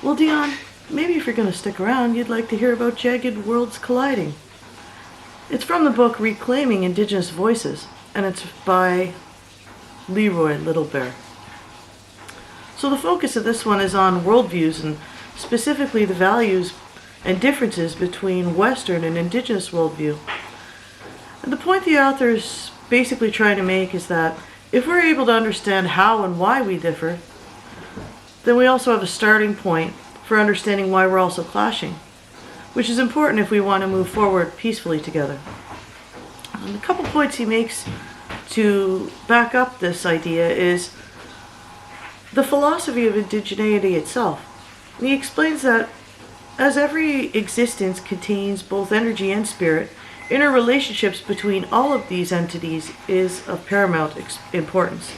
Well, Dion, maybe if you're going to stick around, you'd like to hear about Jagged Worlds Colliding. It's from the book Reclaiming Indigenous Voices, and it's by Leroy Little Bear. So the focus of this one is on worldviews, and specifically the values and differences between Western and Indigenous worldview. And the point the author is basically trying to make is that if we're able to understand how and why we differ, then we also have a starting point for understanding why we're also clashing, which is important if we want to move forward peacefully together. And a couple points he makes to back up this idea is the philosophy of indigeneity itself. And he explains that as every existence contains both energy and spirit, interrelationships between all of these entities is of paramount importance.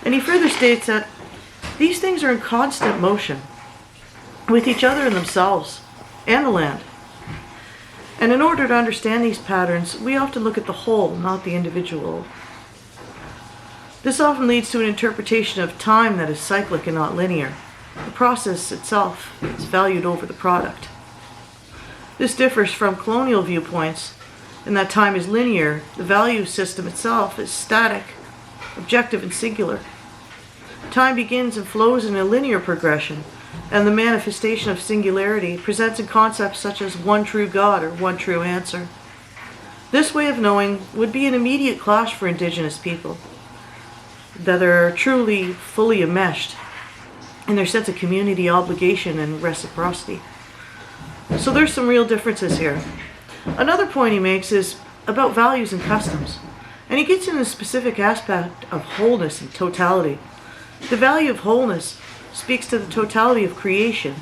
And he further states that these things are in constant motion with each other and themselves and the land. And in order to understand these patterns, we often look at the whole, not the individual. This often leads to an interpretation of time that is cyclic and not linear. The process itself is valued over the product. This differs from colonial viewpoints in that time is linear. The value system itself is static, objective, and singular. Time begins and flows in a linear progression, and the manifestation of singularity presents in concepts such as one true God or one true answer. This way of knowing would be an immediate clash for Indigenous people, that are truly fully enmeshed in their sense of community, obligation, and reciprocity. So there's some real differences here. Another point he makes is about values and customs, and he gets into the specific aspect of wholeness and totality. The value of wholeness speaks to the totality of creation,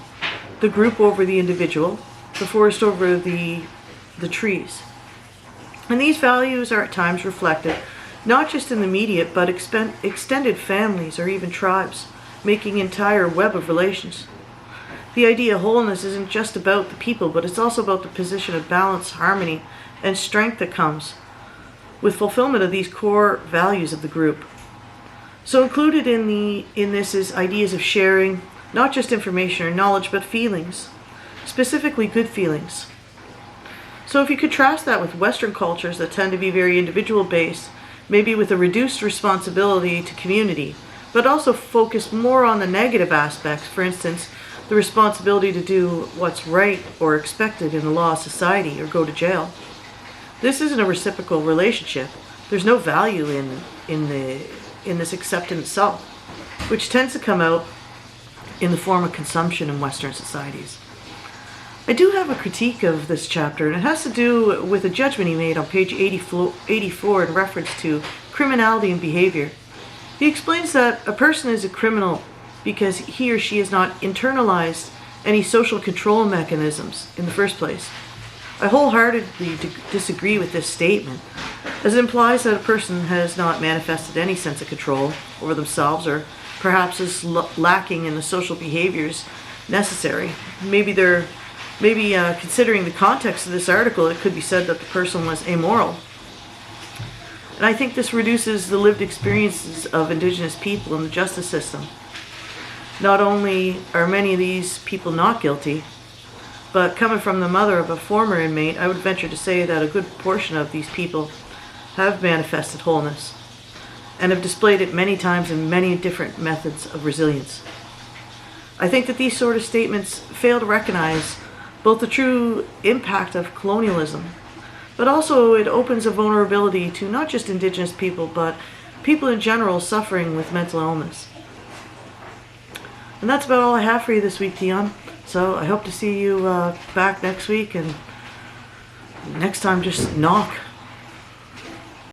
the group over the individual, the forest over the trees. And these values are at times reflected not just in the immediate, but extended families or even tribes, making an entire web of relations. The idea of wholeness isn't just about the people, but it's also about the position of balance, harmony, and strength that comes with fulfillment of these core values of the group. So included in this is ideas of sharing, not just information or knowledge, but feelings, specifically good feelings. So if you contrast that with Western cultures that tend to be very individual-based, maybe with a reduced responsibility to community, but also focus more on the negative aspects, for instance, the responsibility to do what's right or expected in the law of society or go to jail. This isn't a reciprocal relationship. There's no value in this acceptance itself, which tends to come out in the form of consumption in Western societies. I do have a critique of this chapter, and it has to do with a judgment he made on page 84 in reference to criminality and behavior. He explains that a person is a criminal because he or she has not internalized any social control mechanisms in the first place. I wholeheartedly disagree with this statement, as it implies that a person has not manifested any sense of control over themselves, or perhaps is lacking in the social behaviors necessary. Maybe considering the context of this article, it could be said that the person was amoral. And I think this reduces the lived experiences of Indigenous people in the justice system. Not only are many of these people not guilty, but coming from the mother of a former inmate, I would venture to say that a good portion of these people have manifested wholeness and have displayed it many times in many different methods of resilience. I think that these sort of statements fail to recognize both the true impact of colonialism, but also it opens a vulnerability to not just Indigenous people, but people in general suffering with mental illness. And that's about all I have for you this week, Dion. So I hope to see you back next week, and next time just knock.